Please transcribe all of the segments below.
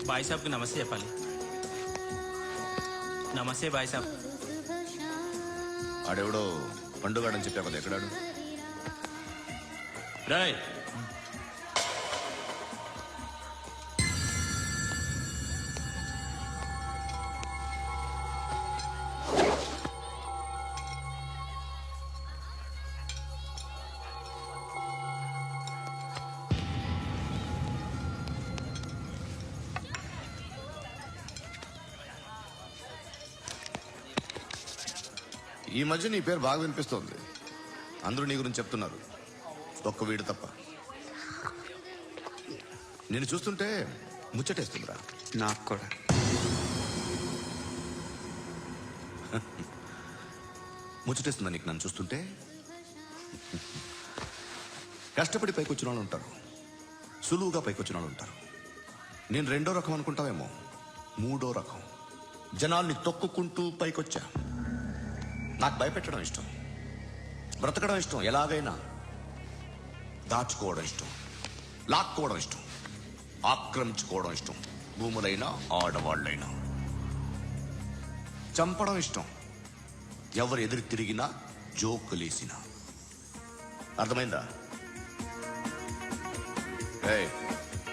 Bye సాబ్కి నమస్తే చెప్పాలి. నమస్తే బాయ్ సాబ్. ఆడెవడో పండుగాడని చెప్పా కదా, ఎక్కడాడు? రాయ్ ఈ మధ్య నీ పేరు బాగా వినిపిస్తోంది. అందరూ నీ గురించి చెప్తున్నారు, ఒక్క వీడు తప్ప. నేను చూస్తుంటే ముచ్చటేస్తుందిరా. నాకు కూడా. ముచ్చటేస్తుందా నీకు నన్ను చూస్తుంటే? కష్టపడి పైకొచ్చిన వాళ్ళు ఉంటారు, సులువుగా పైకొచ్చిన వాళ్ళు ఉంటారు. నేను రెండో రకం అనుకుంటావేమో, మూడో రకం. జనాల్ని తొక్కుకుంటూ పైకొచ్చా. నాకు భయపెట్టడం ఇష్టం, బ్రతకడం ఇష్టం, ఎలాగైనా దాచుకోవడం ఇష్టం, లాక్కోవడం ఇష్టం, ఆక్రమించుకోవడం ఇష్టం. భూములైనా ఆడవాళ్ళైనా చంపడం ఇష్టం, ఎవరు ఎదురు తిరిగినా జోకులేసినా. అర్థమైందా?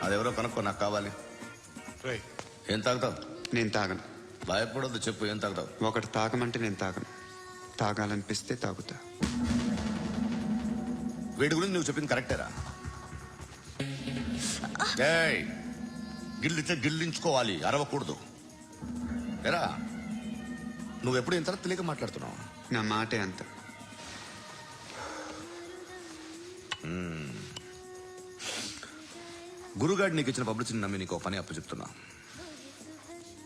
అదెవరో కనుక్కో, నాకు కావాలి. ఏం తాగుతావు? నేను తాగను. భయపడొద్దు, చెప్పు ఏం తాగుతావు? ఒకటి తాగమంటే నేను తాగను, తాగాలనిపిస్తే తాగుతా. వీడి గురించి నువ్వు చెప్పింది కరెక్టేరా? గిల్లితే గిల్లించుకోవాలి, అరవకూడదు. ఎరా, నువ్వెప్పుడు ఇంత తెలియక మాట్లాడుతున్నావు? నా మాటే అంత. గురుగాడు నీకు ఇచ్చిన పబ్లిసిటీని నమ్మి నీకు పని అప్పు చెప్తున్నా.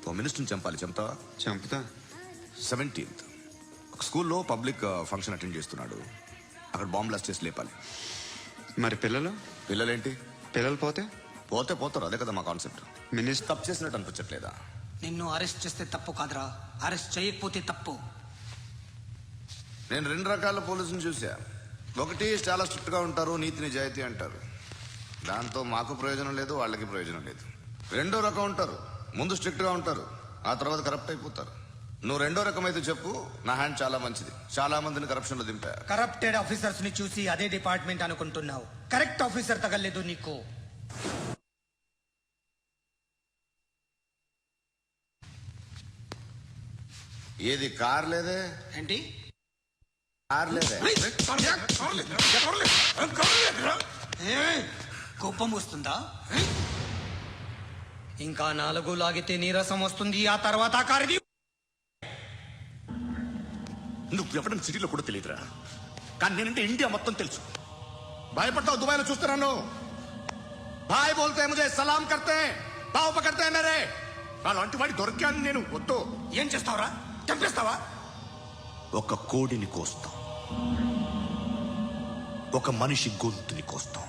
ఓ మినిస్టర్ని చంపాలి, చంపుతావా? చంపుతా. 17th ఒక స్కూల్లో పబ్లిక్ ఫంక్షన్ అటెండ్ చేస్తున్నాడు, అక్కడ బాంబ్ బ్లాస్ట్ చేసి లేపాలి. మరి పిల్లలు? పిల్లలేంటి? పిల్లలు పోతే పోతే పోతారు, అదే కదా మా కాన్సెప్ట్. మినిస్టర్ తప్పు చేసినట్టు అనిపించట్లేదా? నిన్ను అరెస్ట్ చేస్తే తప్పు కాదురా, అరెస్ట్ చేయకపోతే తప్పు. నేను 2 రకాల పోలీసుని చూసా. ఒకటి చాలా స్ట్రిక్ట్ గా ఉంటారు, నీతి నిజాయితీ అంటారు, దాంతో మాకు ప్రయోజనం లేదు, వాళ్ళకి ప్రయోజనం లేదు. రెండో రకం ఉంటారు, ముందు స్ట్రిక్ట్ గా ఉంటారు, ఆ తర్వాత కరప్ట్ అయిపోతారు. నువ్వు రెండో రకం అయితే చెప్పు, నా హ్యాండ్ చాలా మంచిది, చాలా మందిని కరప్షన్ లో దింపా. కరప్టెడ్ ఆఫీసర్స్ ని చూసి అదే డిపార్ట్మెంట్ అనుకుంటున్నావు, కరెక్ట్ ఆఫీసర్ తగలేదు నీకు. ఏది కార్ లేదే? ఏంటి కార్ లేదే? కోపం వస్తుందా? ఇంకా 4 లాగితే నీరసం వస్తుంది, ఆ తర్వాత కారిది. నువ్వు ఎవరైనా సిటీలో కూడా తెలియదురా, కానీ నేనంటే ఇండియా మొత్తం తెలుసు. భయపడతావు? దుబాయ్లో చూస్తున్నాను, భాయ్ బోల్తే ముజే సలాం కర్తే, పావు పకడ్తే మేరే. అలాంటి వాడి దొరికాను నేను. వద్దు. ఏం చేస్తావురా? చంపేస్తావా? ఒక కోడిని కోస్తాం, ఒక మనిషి గొంతుని కోస్తాం.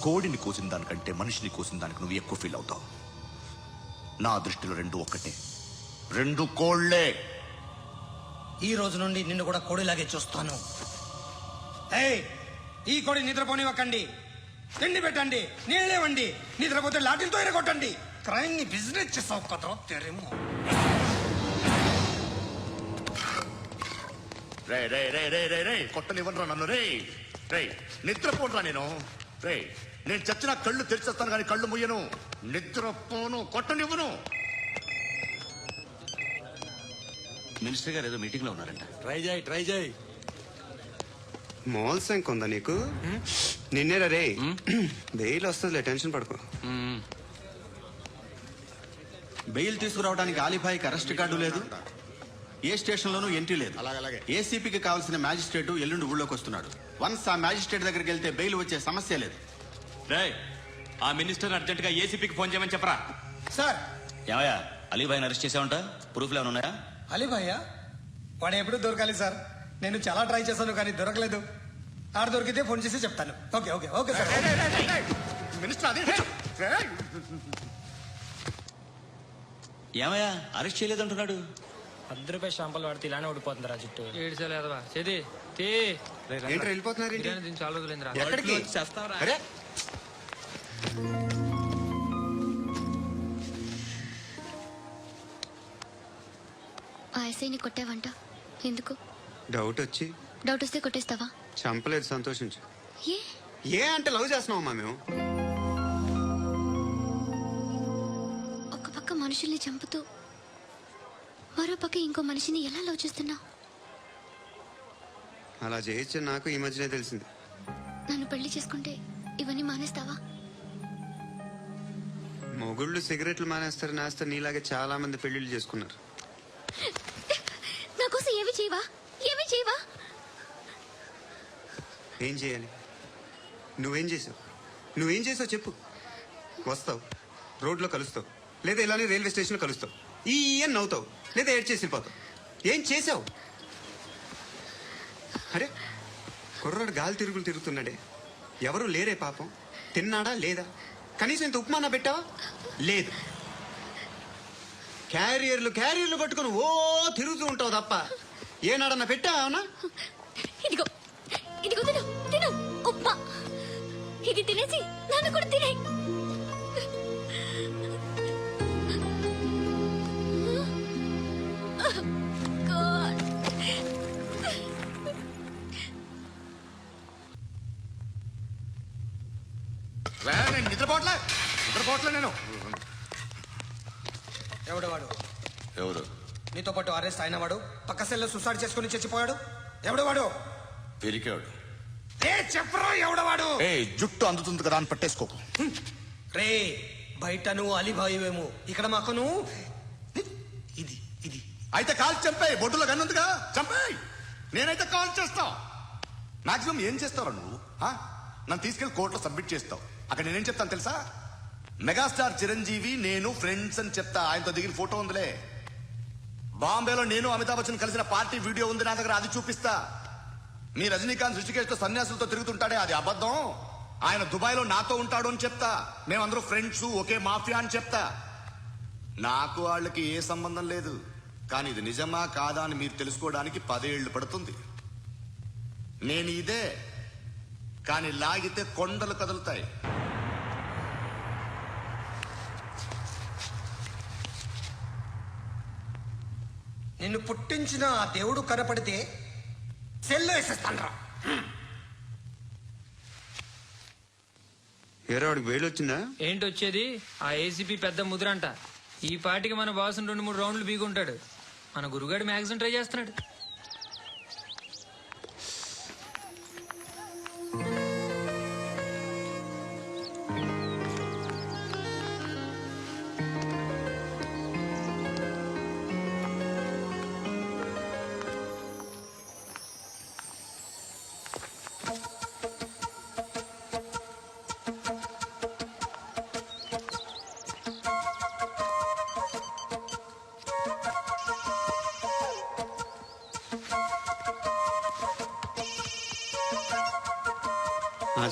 కోడిని కోసిన దానికంటే మనిషిని కోసిన దానికి నువ్వు ఎక్కువ ఫీల్ అవుతావు. నా దృష్టిలో 2 ఒక్కటే, 2 కోళ్లే. ఈ రోజు నుండి నిన్ను కూడా కోడిలాగే చూస్తాను. ఈ కోడి నిద్రపోనివ్వకండి, తిండి పెట్టండి, నీళ్ళేవండి, నిద్రపోతే లాఠీలతో ఎరగొట్టండి. క్రైమ్ ని బిజినెస్ చేస్తావు కదరా తెరేమో. రే రే రే రే రే రే కొట్టనివ్వనరా నన్ను. రే రే నిద్రపోనరా నేను. రే నేను చచ్చిన కళ్ళు తెరిచేస్తాను కానీ కళ్ళు ముయ్యను, నిద్రపోను, కొట్టనివ్వను. మినిస్టర్ గారు ఏదో మీటింగ్ లో ఉన్నారంట. ట్రై చేయి. మోల్ సంక్ ఉందా నీకు? నిన్నేరా రే. బెయిల్ వస్తుందిలే, టెన్షన్ పడుకో. బెయిల్ తీసుకురావడానికి ఆలిభాయికి అరెస్ట్ కార్డు లేదు, ఏ స్టేషన్ లోనూ ఎంట్రీ లేదు. ఏసీపీకి కావాల్సిన మ్యాజిస్ట్రేట్ ఎల్లుండి ఊళ్ళోకి వస్తున్నాడు. వన్స్ ఆ మ్యాజిస్ట్రేట్ దగ్గరికి వెళ్తే బెయిల్ వచ్చే సమస్య లేదు. ఆ మినిస్టర్ అర్జెంట్ గా ఏసీపీకి ఫోన్ చేయమని చెప్పరా. సార్. ఏమయ్యా, అలీభాయిని అరెస్ట్ చేసావంట? ప్రూఫ్లు ఏమైనా ఉన్నాయా? అలీభాయ్యా? వాడు ఎప్పుడు దొరకాలి సార్, నేను చాలా ట్రై చేశాను కానీ దొరకలేదు. ఆడ దొరికితే ఫోన్ చేసి చెప్తాను. Okay okay okay sir. Minister ఏమయ్యా, అరెస్ట్ చేయలేదంటున్నాడు? 10 రూపాయల షాంపల్ వాడితే ఇలానే ఓడిపోతుంది రా జుట్టు. ఏడ్చలేదవా చెది ఏంట్రా వెళ్ళిపోతున్నారు ఏంటి? దీన్ని చాలా రోజులైందిరా. ఎక్కడికి? అరే ఆ ఎస్ఐని కొట్టావంట ఎందుకు? డౌట్ వచ్చి డౌట్ వస్తే కొట్టేస్తావా? చంపలేదు, సంతోషించు. ఏ ఏ అంటే లవ్ చేస్తున్నావమ్మా మేము. ఒక పక్క మనుషుల్ని చంపుతూ మరో పక్క ఇంకో మనిషిని ఎలా లవ్ చేస్తున్నావు? అలా చేయొచ్చు నాకు ఈ మధ్యనే తెలిసింది. నన్ను పెళ్లి చేసుకుంటే ఇవన్నీ మానేస్తావా? మొగుళ్ళు సిగరెట్లు మానేస్తారు, నేస్తారు. నీలాగే చాలా మంది పెళ్లిళ్ళు చేసుకున్నారు. నా కోసం ఏమి చేయవా? ఏమి చేయవా? ఏం చేయాలి? నువ్వేం చేసావు? నువ్వేం చేసావు చెప్పు. వస్తావు, రోడ్లో కలుస్తావు, లేదా ఇలానే రైల్వే స్టేషన్లో కలుస్తావు. ఈ అని నవ్వుతావు, లేదా ఏడ్చేసి వెళ్ళిపోతావు. ఏం చేసావు? అరే కుర్రాడు గాలి తిరుగులు తిరుగుతున్నాడే, ఎవరు లేరే పాపం. తిన్నాడా లేదా? కనీసం ఇంత ఉప్మానా పెట్టావా? లేదు. క్యారియర్లు పట్టుకుని ఓ తిరుగుతూ ఉంటావు తప్ప ఏనాడన్నా పెట్టావనా? ఇదిగో ఇదిగో తిను తిను ఉప్మా. ఇది తినేసి నన్ను కూడా తినే. నేను నిద్రపోవట్లే నేను. ఎవడవాడు? ఎవరు? నీతో పాటు అరెస్ట్ అయిన వాడు, పక్క సెల్లో సూసైడ్ చేసుకుని చచ్చిపోయాడు. ఎవడవాడు? పెరికాడు. ఏ చెప్పరా ఎవడవాడు? ఏ జుట్టు అందుతుంది కదా అని పట్టేసుకోకు. రే బయట నువ్వు అలీబాయివేమో, ఇక్కడ మాకు నువ్వు ఇది ఇది అయితే కాల్ చంపేయి. బొడ్డులో గన్నుందిగా చంపేయి. నేనైతే కాల్ చేస్తా. మాక్సిమం ఏం చేస్తావు నువ్వు? నన్ను తీసుకెళ్లి కోర్టులో సబ్మిట్ చేస్తావు. అక్కడ నేనేం చెప్తాను తెలుసా? మెగాస్టార్ చిరంజీవి నేను ఫ్రెండ్స్ అని చెప్తా. ఆయనతో దిగిన ఫోటో ఉందిలే. బాంబేలో నేను అమితాబ్ బచ్చన్ కలిసిన పార్టీ వీడియో ఉంది నా దగ్గర, అది చూపిస్తా. మీ రజనీకాంత్ ఋషికేష్ తో సన్యాసులతో తిరుగుతుంటాడే, అది అబద్ధం. ఆయన దుబాయ్ లో నాతో ఉంటాడు అని చెప్తా. మేమందరూ ఫ్రెండ్స్, ఒకే మాఫియా అని చెప్తా. నాకు వాళ్ళకి ఏ సంబంధం లేదు. కానీ ఇది నిజమా కాదా అని మీరు తెలుసుకోవడానికి 10 ఏళ్లు పడుతుంది. నేను ఇదే, కానీ లాగితే కొండలు కదులుతాయి. నిన్ను పుట్టించిన ఆ దేవుడు కనపడితే సెల్లో వేసేస్తాను. ఏరా వాడికి వేలు వచ్చిందా? ఏంటి వచ్చేది? ఆ ఏసీపీ పెద్ద ముద్రంట. ఈ పాటికి మన బాసుని 2-3 రౌండ్లు బీగుంటాడు. మన గురుగాడు మ్యాగజైన్ ట్రై చేస్తున్నాడు.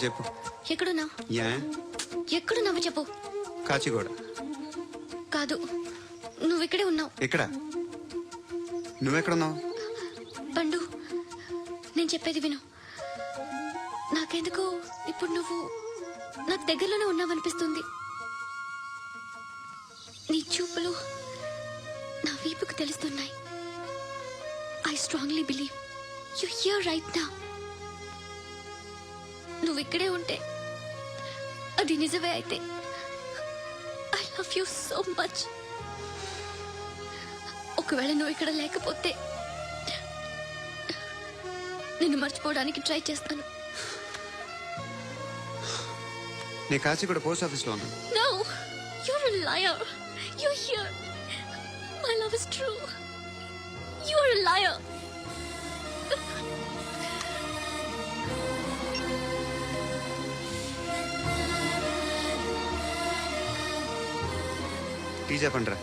చెప్పు. ఎక్కడున్నావు? ఏ ఎక్కడున్నావు చెప్పు. కాచిగూడ. కాదు, నువ్వు ఇక్కడే ఉన్నావు. ఎక్కడ? నువ్వెక్కడున్నావు? పండు, నేను చెప్పేది విను. నాకెందుకు ఇప్పుడు నువ్వు నాకు దగ్గరలోనే ఉన్నావనిపిస్తుంది. నీ చూపులు నా వీపుకు తెలుస్తున్నాయి. I strongly believe you here right now. నువ్వు ఇక్కడే ఉంటే అది నిజమే అయితే I love you so much. ఒకవేళ నువ్వు ఇక్కడ లేకపోతే నిన్ను మర్చిపోవడానికి ట్రై చేస్తాను. నీ కాచిగూడ పోస్ట్ ఆఫీస్ లో ఉన్నాను. No, you're a liar. You're here. My love is true. You're a liar. Tea చెప్పండిరా.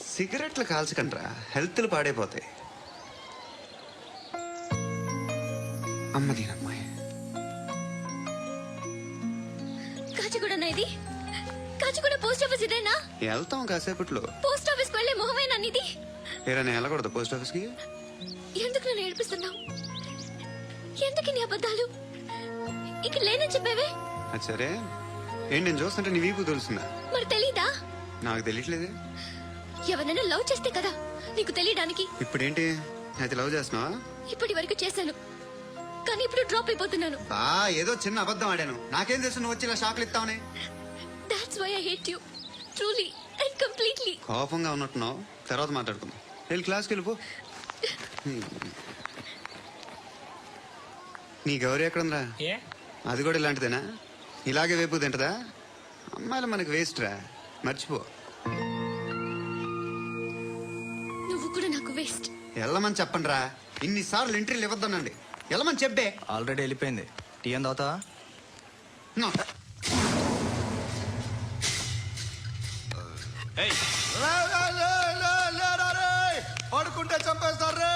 సిగరెట్లు కాల్చకండ్రా, హెల్త్లు పాడైపోతాయి. అమ్మదీనమ్మాయి. కాచిగూడనా ఇది? కాచిగూడ పోస్ట్ ఆఫీస్ ఇదేనా? వెళ్తాం కాసేపట్లో. పోస్ట్ ఆఫీస్కి వెళ్ళే మొహమేనా నీది? ఏరా నేను వెళ్ళకూడదు పోస్ట్ ఆఫీస్కి? ఎందుకు నన్ను ఏడిపిస్తున్నావు? ఎందుకు నీ అబద్ధాలు? ఇక లేనని చెప్పావే. అది సరే, ఏంటి నేను చూస్తుంటే నీ వీపు తెలుస్తుందా? మరి తెలీదా? నాకు తెలియట్లేదే. ఎవరైనా లవ్ చేస్తే కదా నీకు తెలియడానికి. ఇప్పుడేంటి అయితే లవ్ చేస్తున్నావా? ఇప్పటి వరకు చేశాను, కానీ ఇప్పుడు డ్రాప్ అయిపోతున్నాను. ఏదో చిన్న అబద్ధం ఆడాను. నాకేం తెలుసు నువ్వు వచ్చి ఇలా షాక్లు ఇస్తావని. That's why I hate you truly and completely. కోపంగా ఉన్నట్టున్నావు, తర్వాత మాట్లాడుకుందాం. వెళ్ళి క్లాస్కి వెళ్ళిపో. నీ గౌరీ ఎక్కడుందా? ఏ అది కూడా ఇలాంటిదేనా? ఇలాగే వేపు తింటదా? అమ్మాయిలు మనకి వేస్ట్ రా, మర్చిపో. నువ్వు కూడా నాకు వేస్ట్. వెళ్ళమని చెప్పండి రా. ఇన్నిసార్లు ఎంట్రీలు ఇవ్వద్దనండి. వెళ్ళమని చెప్పే. ఆల్రెడీ వెళ్ళిపోయింది. టీ అని తాగుతావా? నో. ఏయ్, పడుకుంటే చంపేస్తారు రే.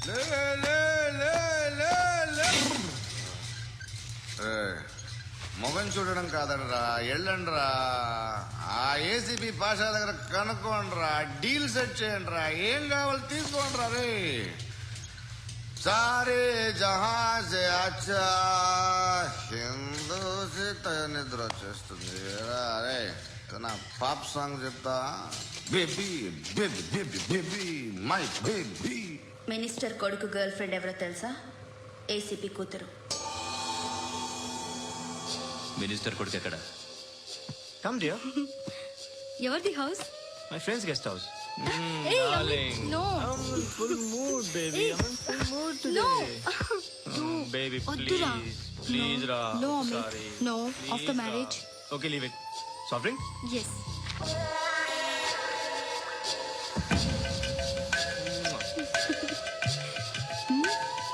లే, లే, లే, లే, లే. ఏయ్, మొగం చూడడం కాదండ్రా, వెళ్ళండ్రా. ఆ ఏసీపీ పాషా దగ్గర కనుక్కోండ్రా, డీల్ సెట్ చేయండిరా, ఏం కావాలి తీసుకోండిరా రే. సారే జహాజే అచ్చా హిందూ నిద్ర వచ్చేస్తుంది రే. నా పాప్ సాంగ్ చెప్తా. Baby baby baby baby my baby. Minister కొడుకు గర్ల్ ఫ్రెండ్ ఎవరో తెలుసా? ఏసీపీ కూతురు. మినిస్టర్ కొడుకు ఎక్కడ? Come dear. ఎవరిది house? My friends guest house. No full mood baby. No baby వద్దురా. ప్లీజ్ రా. No, Amit. Sorry. No, after marriage. Okay leave it. Soft drink? Yes.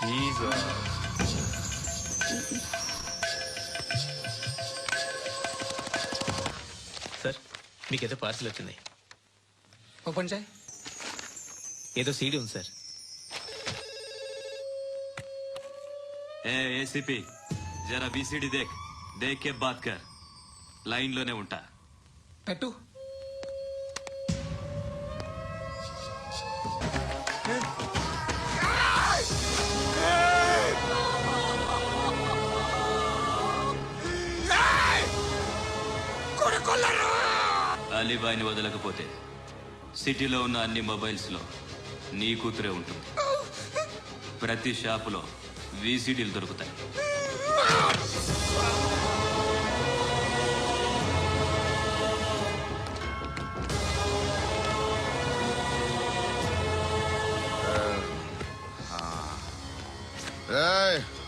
Please. Sir మీకేదో parcel వచ్చింది. Open చేయి. ఏదో CD ఉంది sir. ఏ ACP, జరా BCD దేక్, దేక్ కే బాత్ కర్. లైన్ లోనే ఉంటా. పెట్టు. అలీబాయిని వదలకపోతే సిటీలో ఉన్న అన్ని మొబైల్స్ లో నీ కూతురే ఉంటుంది. ప్రతి షాపులో వీసీడీలు దొరుకుతాయి.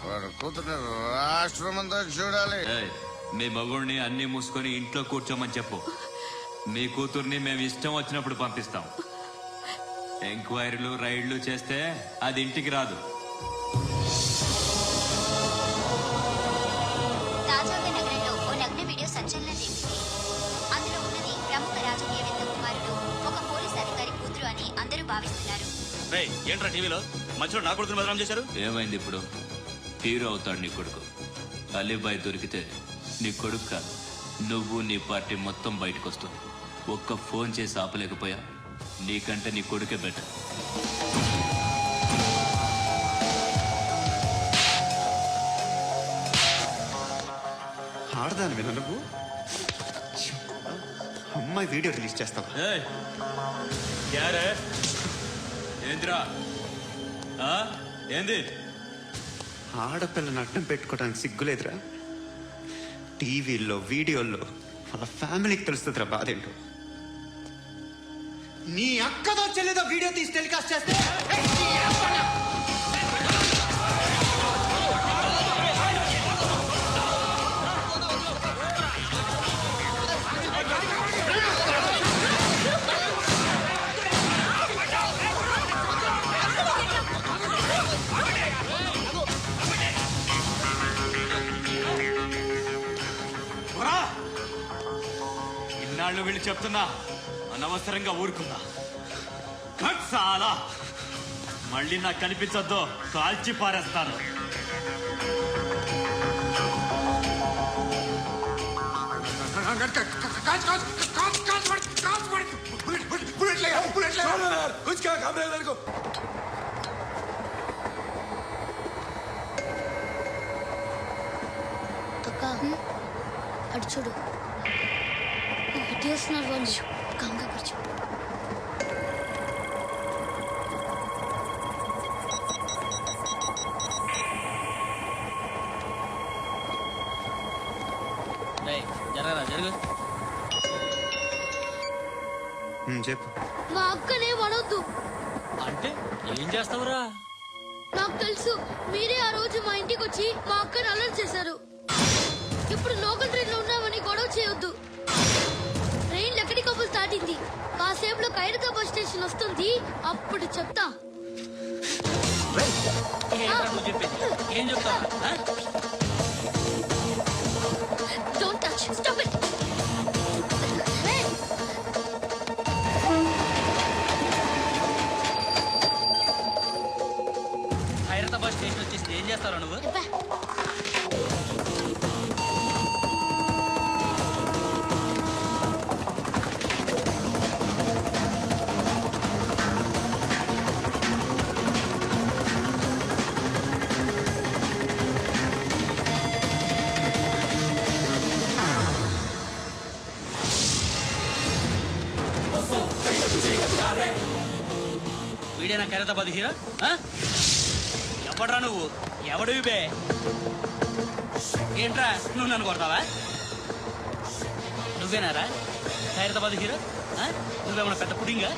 వాడు కూతుర్ని రాష్ట్రం అంతా చూడాలి. ఏయ్, మీ మగుడిని అన్ని మూసుకొని ఇంట్లో కూర్చోమని చెప్పు. మీ కూతుర్ని మేము ఇష్టం వచ్చినప్పుడు పంపిస్తాం. ఎంక్వైరీలు రైడ్లు చేస్తే అది ఇంటికి రాదు. తాజాగా నగరంలో ఓ నగ్న వీడియో సంచలనం రేపింది. అందులో ఉన్నది ప్రముఖ రాజకీయవేత్త కుమారుడు, ఒక పోలీస్ అధికారి కూతురు అని అందరూ భావిస్తున్నారు. ఏంట్రా టీవీలో మధ్యలో నా కొడుకుని బదనాం చేశారు? ఏమైంది ఇప్పుడు? హీరో అవుతాడు నీ కొడుకు. అలీబాయ్ దొరికితే నీ కొడుకు కాదు, నువ్వు నీ పార్టీ మొత్తం బయటకు వస్తుంది. ఒక్క ఫోన్ చేసి ఆపలేకపోయా? నీకంటే నీ కొడుకే బెటర్. ఆడదాని విన నువ్వు. అమ్మాయి వీడియో రిలీజ్ చేస్తావా? ఏంద్రా ఏంది? ఆడపిల్లని అడ్డం పెట్టుకోవడానికి సిగ్గులేదురా? టీవీల్లో వీడియోల్లో వాళ్ళ ఫ్యామిలీకి తెలుస్తుందిరా బాధేంటో. నీ అక్కదో చెల్లిదో వీడియో తీసి టెలికాస్ట్ చేస్తే ఇన్నాళ్ళు వీళ్ళు చెప్తున్నా అనవసరంగా ఊరుకున్నా. చాలా మళ్ళీ నాకు కనిపించొద్దు, కాల్చి పారేస్తాను. అక్క అటు చూడు అటు వస్తున్నారు వాళ్ళు కంగా కూర్చో చెప్పు. మా అక్కనే వడొద్దు అంటే ఏం చేస్తావురా? నాకు తెలుసు మీరే ఆ రోజు మా ఇంటికి వచ్చి మా అక్కని అలర్ట్ చేశారు. ఇప్పుడు లోకల్ ట్రైన్ లో ఉన్నామని గొడవ చేయొద్దు. ట్రైన్ లక్కడికప్పుడు దాటింది. కాసేపులో ఖైరతా బస్ స్టేషన్ వస్తుంది. అప్పుడు చెప్తా. ఏం చెప్తావు? Don't touch. Stop it. Hyderabad station వచ్చేసి ఏం చేస్తావు నువ్వు? వీడేనా ఖైరతాబాద్ హీరో? ఎవడరా నువ్వు? ఎవడు బే? ఏంట్రా నువ్వు నన్ను కొడతావా? నువ్వేనారా ఖైరతాబాద్ హీరో? నువ్వేమన్నా పెద్ద పుడింగా?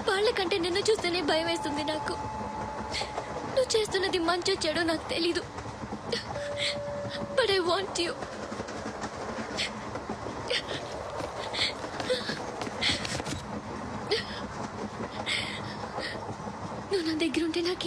వాళ్ళకంటే నిన్ను చూస్తేనే భయం వేస్తుంది నాకు. నువ్వు చేస్తున్నది మంచో చెడో నాకు తెలీదు. But I want you. నువ్వు నా దగ్గర ఉంటే నాకు